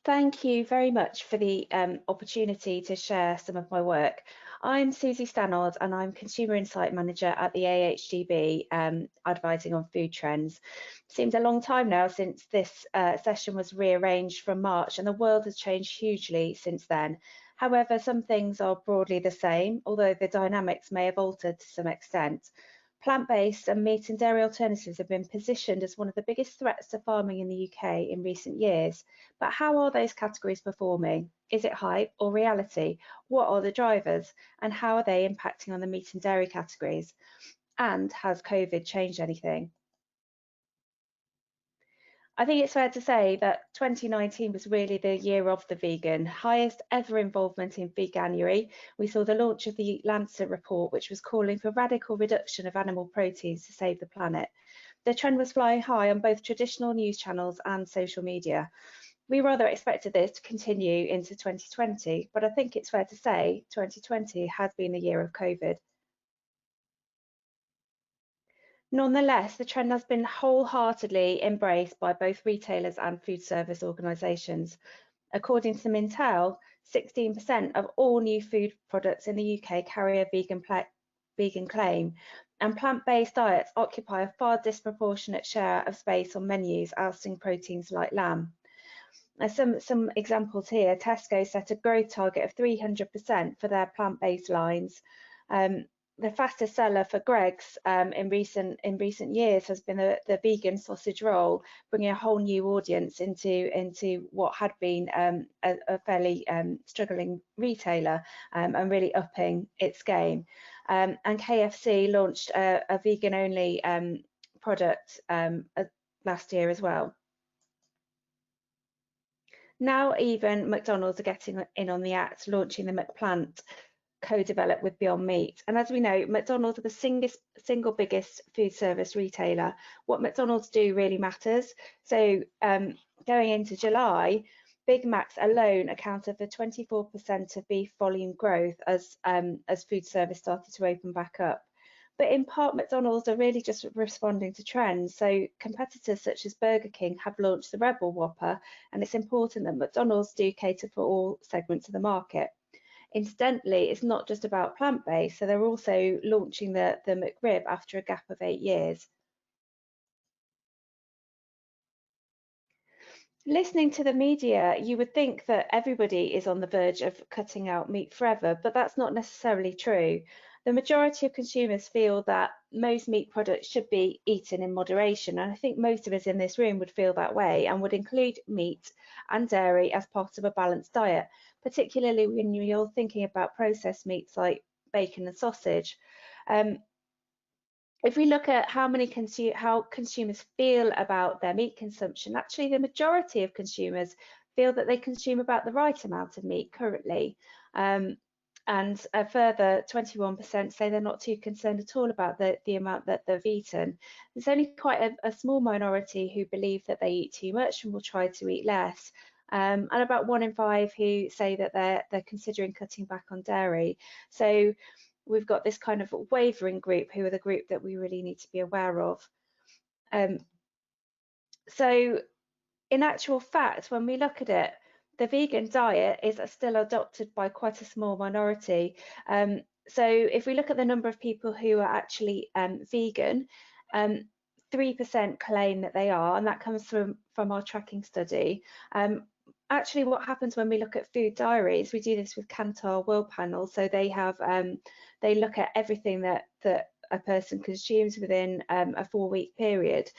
Thank you very much for the opportunity to share some of my work. I'm Susie Stannard and I'm Consumer Insight Manager at the AHDB, advising on food trends. Seems a long time now since this session was rearranged from March, and the world has changed hugely since then. However, some things are broadly the same, although the dynamics may have altered to some extent. Plant-based and meat and dairy alternatives have been positioned as one of the biggest threats to farming in the UK in recent years. But how are those categories performing? Is it hype or reality? What are the drivers? And how are they impacting on the meat and dairy categories? And has COVID changed anything? I think it's fair to say that 2019 was really the year of the vegan, highest ever involvement in Veganuary. We saw the launch of the Lancet report, which was calling for radical reduction of animal proteins to save the planet. The trend was flying high on both traditional news channels and social media. We rather expected this to continue into 2020, but I think it's fair to say 2020 has been the year of COVID. Nonetheless, the trend has been wholeheartedly embraced by both retailers and food service organisations. According to Mintel, 16% of all new food products in the UK carry a vegan claim, and plant-based diets occupy a far disproportionate share of space on menus, ousting proteins like lamb. Some examples here. Tesco set a growth target of 300% for their plant-based lines. The fastest seller for Greggs in recent years has been the vegan sausage roll, bringing a whole new audience into what had been a fairly struggling retailer, and really upping its game. And KFC launched a vegan-only product last year as well. Now even McDonald's are getting in on the act, launching the McPlant, co-developed with Beyond Meat. And as we know, McDonald's are the single biggest food service retailer. What McDonald's do really matters. So going into July, Big Macs alone accounted for 24% of beef volume growth as food service started to open back up. But in part, McDonald's are really just responding to trends. So competitors such as Burger King have launched the Rebel Whopper, and it's important that McDonald's do cater for all segments of the market. Incidentally, it's not just about plant-based, so they're also launching the McRib after a gap of 8 years. Listening to the media, you would think that everybody is on the verge of cutting out meat forever, but that's not necessarily true. The majority of consumers feel that most meat products should be eaten in moderation, and I think most of us in this room would feel that way and would include meat and dairy as part of a balanced diet, particularly when you're thinking about processed meats like bacon and sausage. If we look at how consumers feel about their meat consumption, actually the majority of consumers feel that they consume about the right amount of meat currently. And a further 21% say they're not too concerned at all about the amount that they've eaten. There's only quite a small minority who believe that they eat too much and will try to eat less. And about 1 in 5 who say that they're considering cutting back on dairy. So we've got this kind of wavering group who are the group that we really need to be aware of. So in actual fact, when we look at it, the vegan diet is still adopted by quite a small minority. So if we look at the number of people who are actually vegan, 3% claim that they are, and that comes from our tracking study. Actually, what happens when we look at food diaries, we do this with Kantar World Panel, so they have they look at everything that a person consumes within a 4-week period,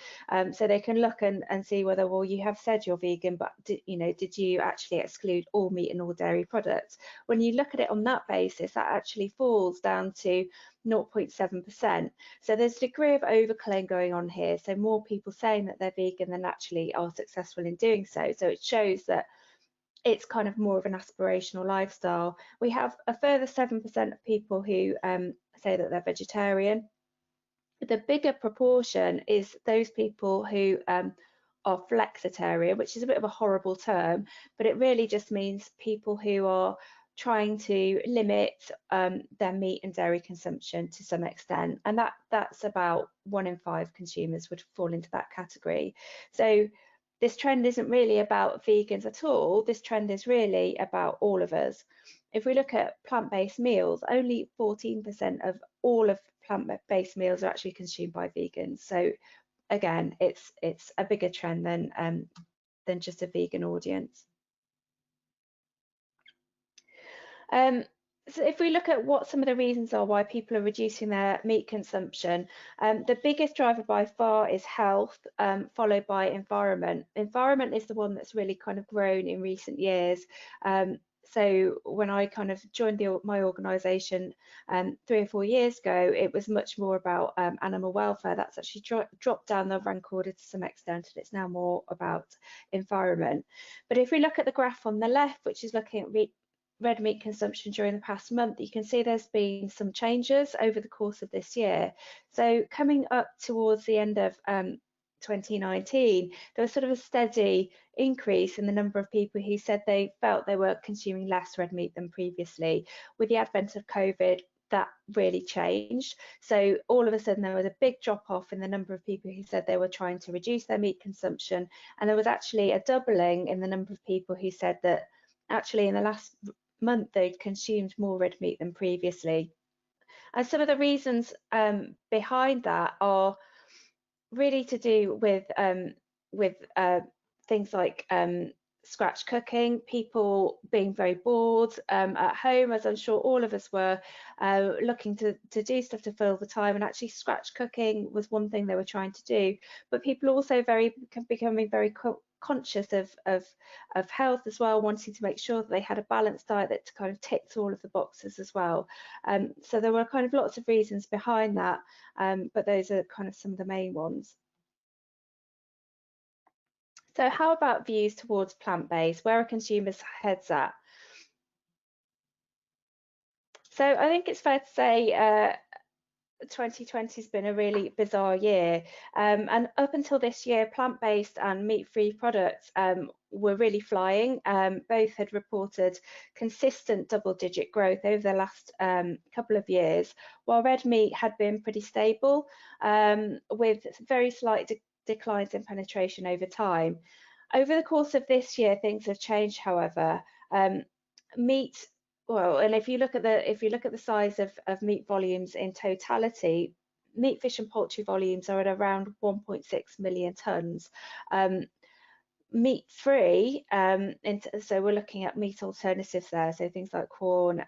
so they can look and see whether, well, you have said you're vegan, but did you actually exclude all meat and all dairy products? When you look at it on that basis, that actually falls down to 0.7%. So there's a degree of overclaim going on here. So more people saying that they're vegan than actually are successful in doing so. So it shows that it's kind of more of an aspirational lifestyle. We have a further 7% of people who say that they're vegetarian. The bigger proportion is those people who are flexitarian, which is a bit of a horrible term, but it really just means people who are trying to limit their meat and dairy consumption to some extent, and that's about 1 in 5 consumers would fall into that category. So this trend isn't really about vegans at all. This trend is really about all of us. If we look at plant-based meals, only 14% of all of plant-based meals are actually consumed by vegans. So again, it's a bigger trend than just a vegan audience. So if we look at what some of the reasons are why people are reducing their meat consumption, the biggest driver by far is health, followed by environment. Environment is the one that's really kind of grown in recent years. So when I kind of joined my organisation 3 or 4 years ago, it was much more about animal welfare. That's actually dropped down the rank order to some extent, and it's now more about environment. But if we look at the graph on the left, which is looking at red meat consumption during the past month, you can see there's been some changes over the course of this year. So coming up towards the end of 2019, there was sort of a steady increase in the number of people who said they felt they were consuming less red meat than previously. With the advent of COVID, that really changed. So all of a sudden there was a big drop off in the number of people who said they were trying to reduce their meat consumption, and there was actually a doubling in the number of people who said that actually in the last month they'd consumed more red meat than previously. And some of the reasons behind that are really to do with things like scratch cooking, people being very bored at home, as I'm sure all of us were, looking to do stuff to fill the time, and actually scratch cooking was one thing they were trying to do. But people also becoming very conscious of health as well, wanting to make sure that they had a balanced diet that kind of ticked all of the boxes as well. So there were kind of lots of reasons behind that, but those are kind of some of the main ones. So how about views towards plant-based? Where are consumers' heads at? So I think it's fair to say 2020 has been a really bizarre year, and up until this year, plant-based and meat-free products were really flying. Both had reported consistent double-digit growth over the last couple of years, while red meat had been pretty stable, with very slight declines in penetration over time. Over the course of this year, things have changed, however. Meat, well, and if you look at the size of meat volumes in totality, meat, fish, and poultry volumes are at around 1.6 million tonnes. Meat free, so we're looking at meat alternatives there, so things like corn,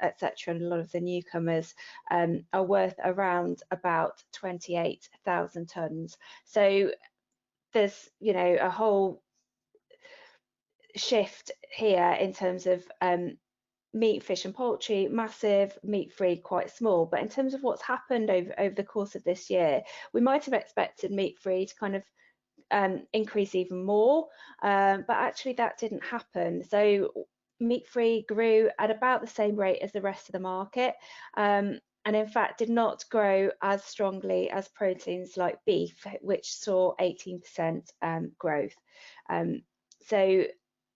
etc., and a lot of the newcomers are worth around about 28,000 tonnes. So there's, you know, a whole shift here in terms of meat, fish and poultry, massive, meat-free, quite small. But in terms of what's happened over the course of this year, we might have expected meat-free to kind of increase even more, but actually that didn't happen. So meat-free grew at about the same rate as the rest of the market, and in fact did not grow as strongly as proteins like beef, which saw 18% growth. So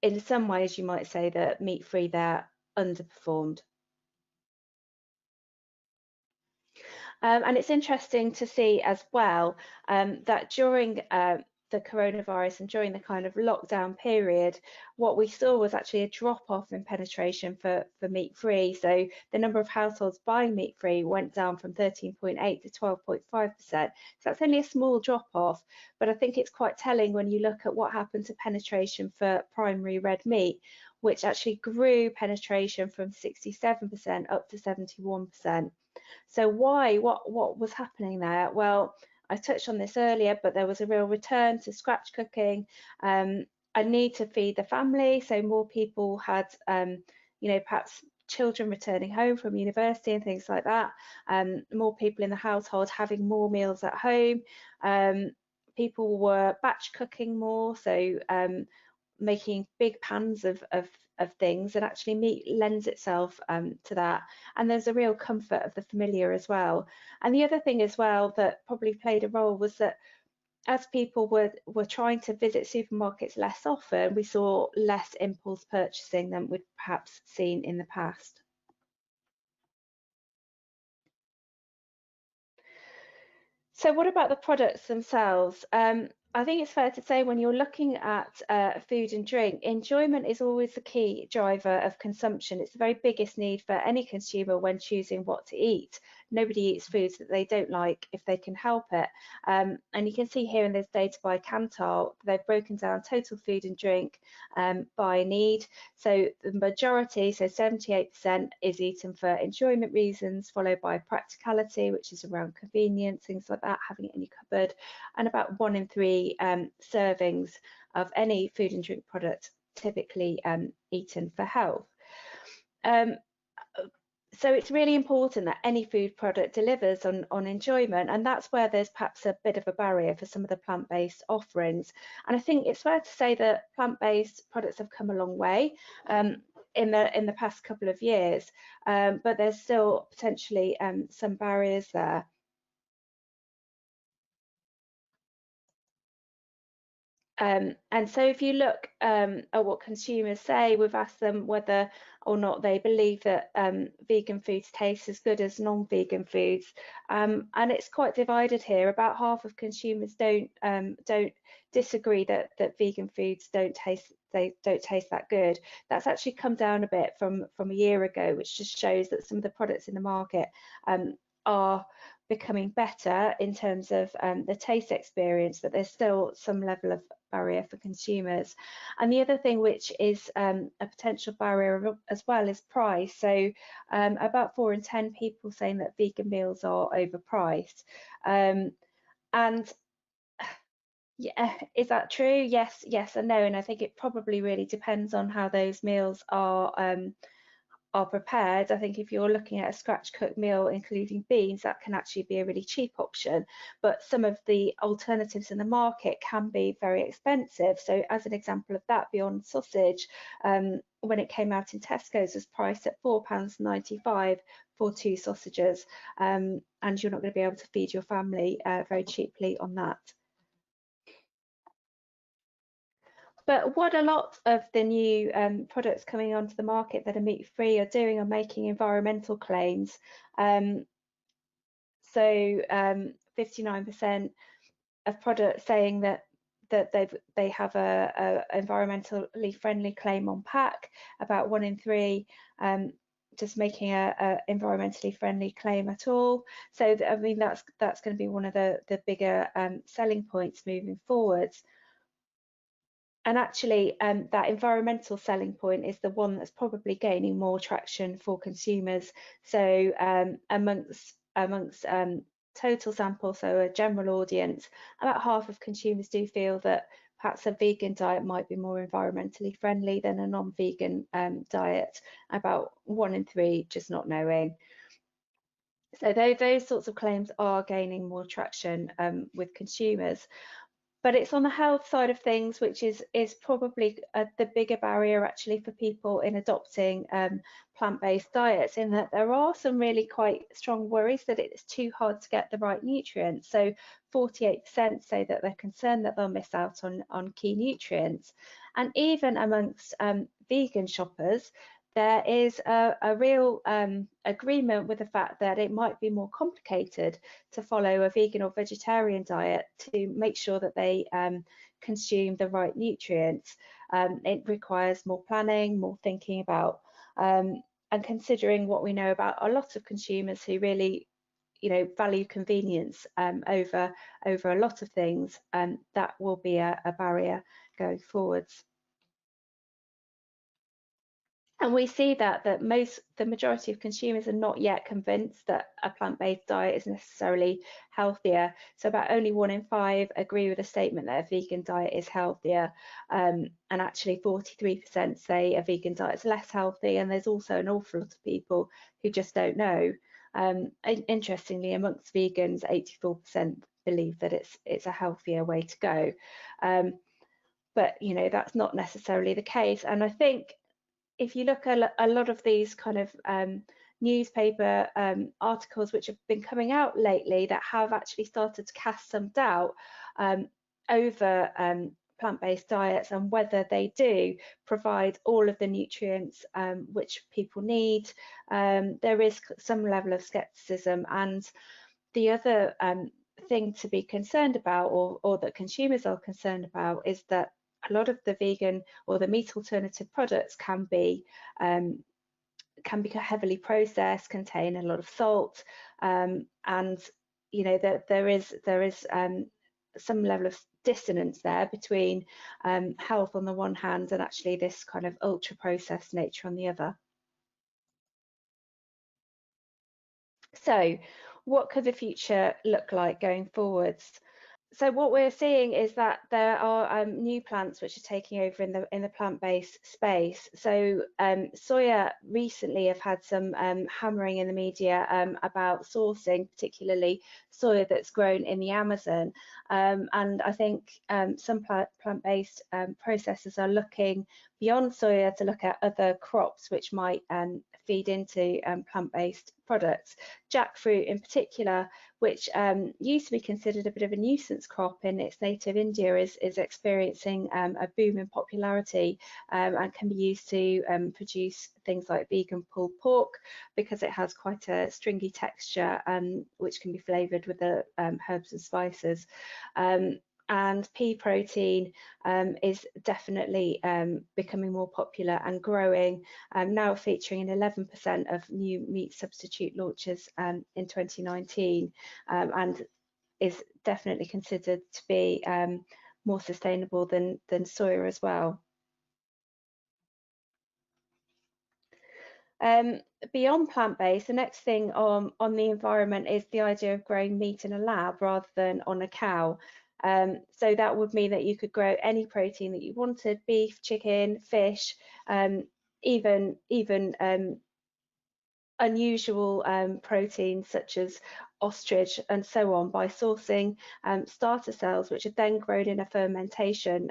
in some ways you might say that meat-free there underperformed. And it's interesting to see as well that during the coronavirus and during the kind of lockdown period, what we saw was actually a drop off in penetration for meat free. So the number of households buying meat free went down from 13.8 to 12.5%. So that's only a small drop off, but I think it's quite telling when you look at what happened to penetration for primary red meat, which actually grew penetration from 67% up to 71%. So why? What was happening there? Well, I touched on this earlier, but there was a real return to scratch cooking, a need to feed the family. So more people had, you know, perhaps children returning home from university and things like that. More people in the household having more meals at home. People were batch cooking more, so making big pans of things, and actually meat lends itself to that, and there's a real comfort of the familiar as well. And the other thing as well that probably played a role was that as people were trying to visit supermarkets less often, we saw less impulse purchasing than we'd perhaps seen in the past. So what about the products themselves? I think it's fair to say when you're looking at food and drink, enjoyment is always the key driver of consumption. It's the very biggest need for any consumer when choosing what to eat. Nobody eats foods that they don't like if they can help it. And you can see here in this data by Kantar, they've broken down total food and drink by need. So the majority, so 78%, is eaten for enjoyment reasons, followed by practicality, which is around convenience, things like that, having it in your cupboard, and about 1 in 3 servings of any food and drink product typically eaten for health. So it's really important that any food product delivers on enjoyment, and that's where there's perhaps a bit of a barrier for some of the plant-based offerings. And I think it's fair to say that plant-based products have come a long way in the past couple of years, but there's still potentially some barriers there. And so if you look at what consumers say, we've asked them whether or not they believe that vegan foods taste as good as non-vegan foods, and it's quite divided here. About half of consumers don't disagree that vegan foods don't taste that good. That's actually come down a bit from a year ago, which just shows that some of the products in the market are becoming better in terms of the taste experience, but there's still some level of barrier for consumers. And the other thing which is a potential barrier as well is price. So about 4 in 10 people saying that vegan meals are overpriced. And yeah, is that true? Yes, yes and no. And I think it probably really depends on how those meals are prepared. I think if you're looking at a scratch cooked meal including beans, that can actually be a really cheap option, but some of the alternatives in the market can be very expensive. So as an example of that, Beyond Sausage, when it came out in Tesco's, was priced at £4.95 for 2 sausages, and you're not going to be able to feed your family very cheaply on that. But what a lot of the new products coming onto the market that are meat-free are doing are making environmental claims. So 59% of products saying that they have a environmentally friendly claim on pack. About 1 in 3 just making a environmentally friendly claim at all. So I mean that's going to be one of the bigger selling points moving forwards. And actually, that environmental selling point is the one that's probably gaining more traction for consumers. So amongst total sample, so a general audience, about half of consumers do feel that perhaps a vegan diet might be more environmentally friendly than a non-vegan diet. About 1 in 3 just not knowing. So those sorts of claims are gaining more traction with consumers. But it's on the health side of things, which is probably the bigger barrier actually for people in adopting plant-based diets, in that there are some really quite strong worries that it's too hard to get the right nutrients. So 48% say that they're concerned that they'll miss out on key nutrients. And even amongst vegan shoppers, there is a real agreement with the fact that it might be more complicated to follow a vegan or vegetarian diet to make sure that they consume the right nutrients. It requires more planning, more thinking about, and considering what we know about a lot of consumers who really value convenience over a lot of things, that will be a barrier going forwards. And we see that the majority of consumers are not yet convinced that a plant-based diet is necessarily healthier. So about only 1 in 5 agree with the statement that a vegan diet is healthier, and actually 43% say a vegan diet is less healthy. And there's also an awful lot of people who just don't know. Interestingly, amongst vegans, 84% believe that it's a healthier way to go. But that's not necessarily the case. And I think if you look at a lot of these kind of newspaper articles which have been coming out lately that have actually started to cast some doubt over plant-based diets and whether they do provide all of the nutrients which people need, there is some level of skepticism. And the other thing to be concerned about, or that consumers are concerned about, is that a lot of the vegan or the meat alternative products can be heavily processed, contain a lot of salt, and that there is some level of dissonance there between health on the one hand and actually this kind of ultra processed nature on the other. So what could the future look like going forwards? So what we're seeing is that there are new plants which are taking over in the plant-based space. So soya recently have had some hammering in the media about sourcing, particularly soya that's grown in the Amazon. And I think some plant-based processors are looking beyond soya to look at other crops which might feed into plant-based products. Jackfruit in particular, which used to be considered a bit of a nuisance crop in its native India, is experiencing a boom in popularity and can be used to produce things like vegan pulled pork, because it has quite a stringy texture which can be flavoured with the herbs and spices. And pea protein is definitely becoming more popular and growing, now featuring in 11% of new meat substitute launches in 2019, and is definitely considered to be more sustainable than soya as well. Beyond plant-based, the next thing on the environment is the idea of growing meat in a lab rather than on a cow. So that would mean that you could grow any protein that you wanted: beef, chicken, fish, even unusual proteins such as ostrich and so on, by sourcing starter cells which are then grown in a fermentation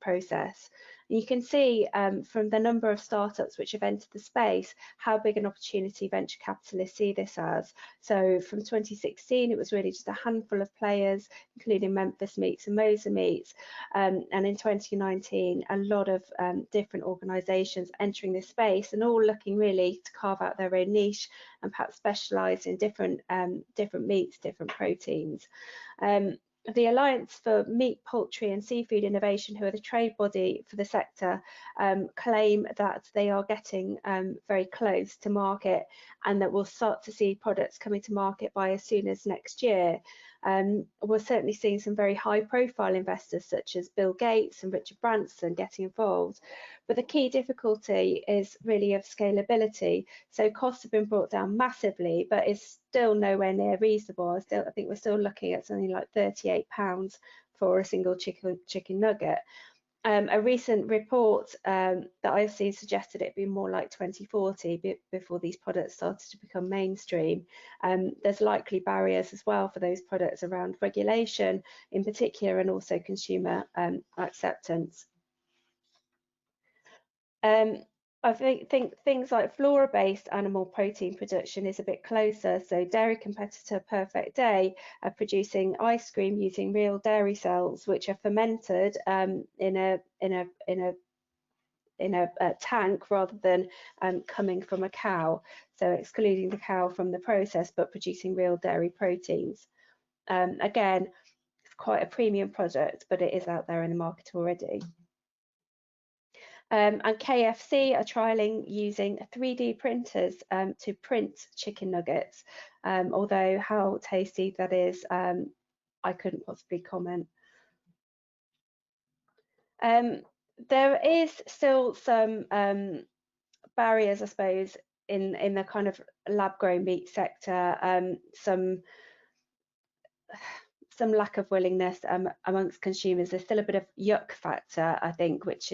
process. And you can see from the number of startups which have entered the space how big an opportunity venture capitalists see this as. So from 2016 it was really just a handful of players, including Memphis Meats and Mosa Meats, and in 2019 a lot of different organisations entering this space, and all looking really to carve out their own niche and perhaps specialise in different meats, different proteins. The Alliance for Meat, Poultry and Seafood Innovation, who are the trade body for the sector, claim that they are getting very close to market, and that we'll start to see products coming to market by as soon as next year. We're certainly seeing some very high profile investors such as Bill Gates and Richard Branson getting involved. But the key difficulty is really of scalability. So costs have been brought down massively, but it's still nowhere near reasonable. I think we're still looking at something like £38 for a single chicken nugget. A recent report that I've seen suggested it'd be more like 2040 before these products started to become mainstream. There's likely barriers as well for those products around regulation in particular, and also consumer acceptance. I think things like flora-based animal protein production is a bit closer. So dairy competitor Perfect Day are producing ice cream using real dairy cells, which are fermented in a tank rather than coming from a cow. So excluding the cow from the process, but producing real dairy proteins. Again, it's quite a premium product, but it is out there in the market already. And KFC are trialling using 3D printers to print chicken nuggets, although how tasty that is, I couldn't possibly comment. There is still some barriers, I suppose, in the kind of lab-grown meat sector, some lack of willingness amongst consumers. There's still a bit of yuck factor, I think, which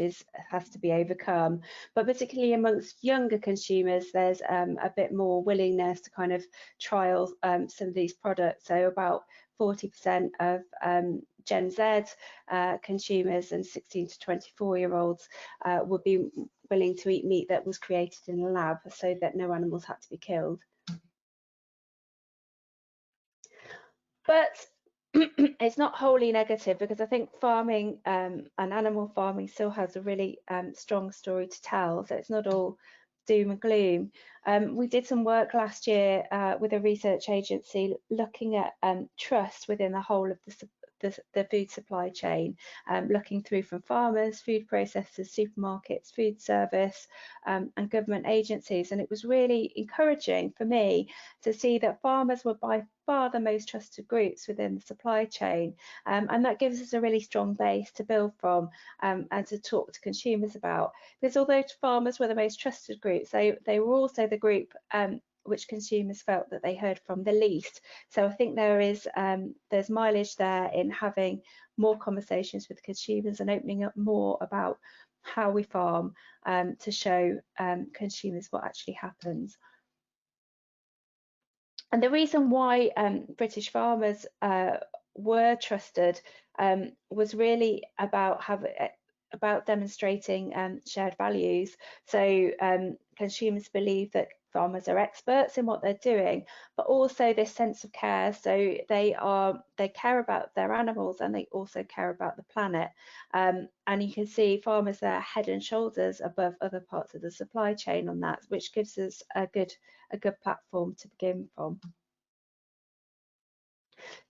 has to be overcome. But particularly amongst younger consumers, there's a bit more willingness to kind of trial some of these products. So about 40% of Gen Z consumers and 16 to 24-year-olds would be willing to eat meat that was created in a lab, so that no animals had to be killed. But it's not wholly negative, because I think farming and animal farming still has a really strong story to tell. So it's not all doom and gloom. We did some work last year with a research agency looking at trust within the whole of the food supply chain, looking through from farmers, food processors, supermarkets, food service, and government agencies. And it was really encouraging for me to see that farmers were by far the most trusted groups within the supply chain. And that gives us a really strong base to build from and to talk to consumers about. Because although farmers were the most trusted groups, they were also the group which consumers felt that they heard from the least. So I think there's mileage there in having more conversations with consumers and opening up more about how we farm to show consumers what actually happens. And the reason why British farmers were trusted was really about demonstrating shared values. So consumers believe that farmers are experts in what they're doing, but also this sense of care. So they care about their animals and they also care about the planet. And you can see farmers there head and shoulders above other parts of the supply chain on that, which gives us a good platform to begin from.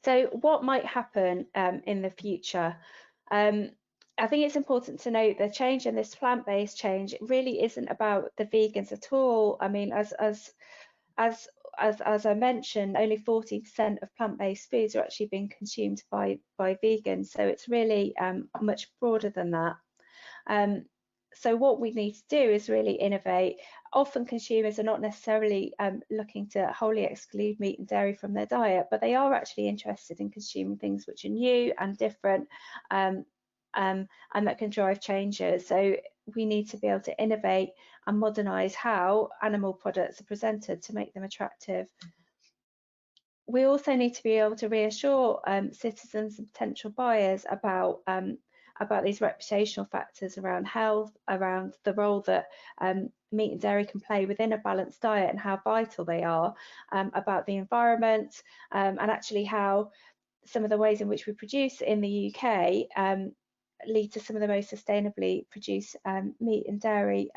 So what might happen in the future? I think it's important to note the change in this plant-based change really isn't about the vegans at all. I mean, as I mentioned, only 40% of plant-based foods are actually being consumed by vegans, so it's really much broader than that. So what we need to do is really innovate. Often consumers are not necessarily looking to wholly exclude meat and dairy from their diet, but they are actually interested in consuming things which are new and different and that can drive changes. So we need to be able to innovate and modernise how animal products are presented to make them attractive. We also need to be able to reassure citizens and potential buyers about these reputational factors around health, around the role that meat and dairy can play within a balanced diet and how vital they are, about the environment, and actually how some of the ways in which we produce in the UK lead to some of the most sustainably produced meat and dairy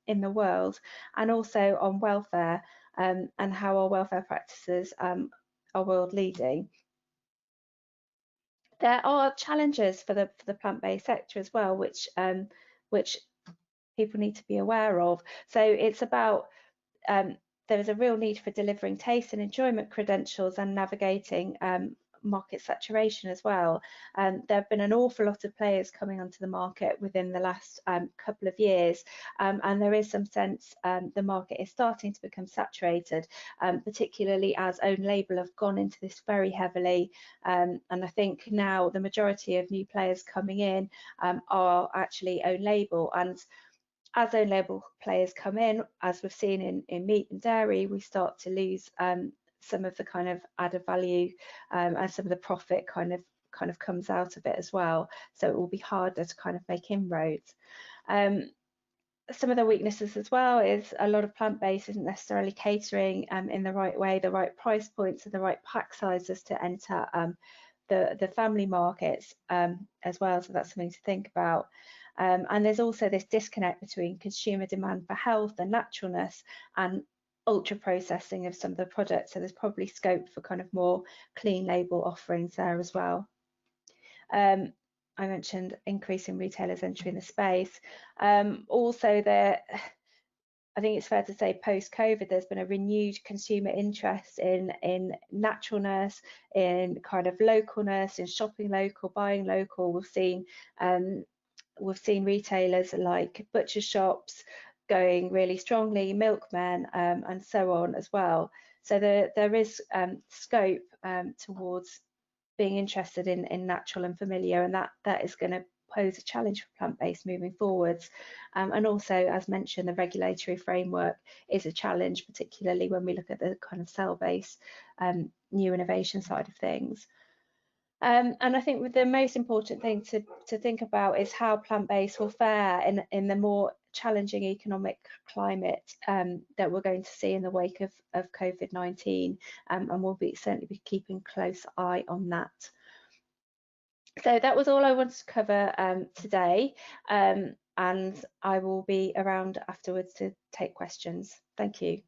in the world, and also on welfare and how our welfare practices are world leading. There are challenges for the plant-based sector as well, which people need to be aware of. So it's about there is a real need for delivering taste and enjoyment credentials and navigating market saturation as well. There have been an awful lot of players coming onto the market within the last couple of years, and there is some sense the market is starting to become saturated, particularly as own label have gone into this very heavily, and I think now the majority of new players coming in are actually own label, and as own label players come in, as we've seen in meat and dairy, we start to lose some of the kind of added value and some of the profit kind of comes out of it as well. So it will be harder to kind of make inroads. Some of the weaknesses as well is a lot of plant-based isn't necessarily catering in the right way, the right price points and the right pack sizes to enter the family markets as well. So that's something to think about. And there's also this disconnect between consumer demand for health and naturalness and ultra processing of some of the products. So there's probably scope for kind of more clean label offerings there as well. I mentioned increasing retailers entering the space. Also I think it's fair to say post-COVID, there's been a renewed consumer interest in naturalness, in kind of localness, in shopping local, buying local. We've seen retailers like butcher shops going really strongly, milkmen, and so on as well. So there is scope towards being interested in natural and familiar, and that is going to pose a challenge for plant-based moving forwards. And also, as mentioned, the regulatory framework is a challenge, particularly when we look at the kind of cell-based new innovation side of things. And I think the most important thing to think about is how plant-based will fare in the more challenging economic climate that we're going to see in the wake of COVID-19, and we'll certainly be keeping a close eye on that. So that was all I wanted to cover today. and I will be around afterwards to take questions. Thank you.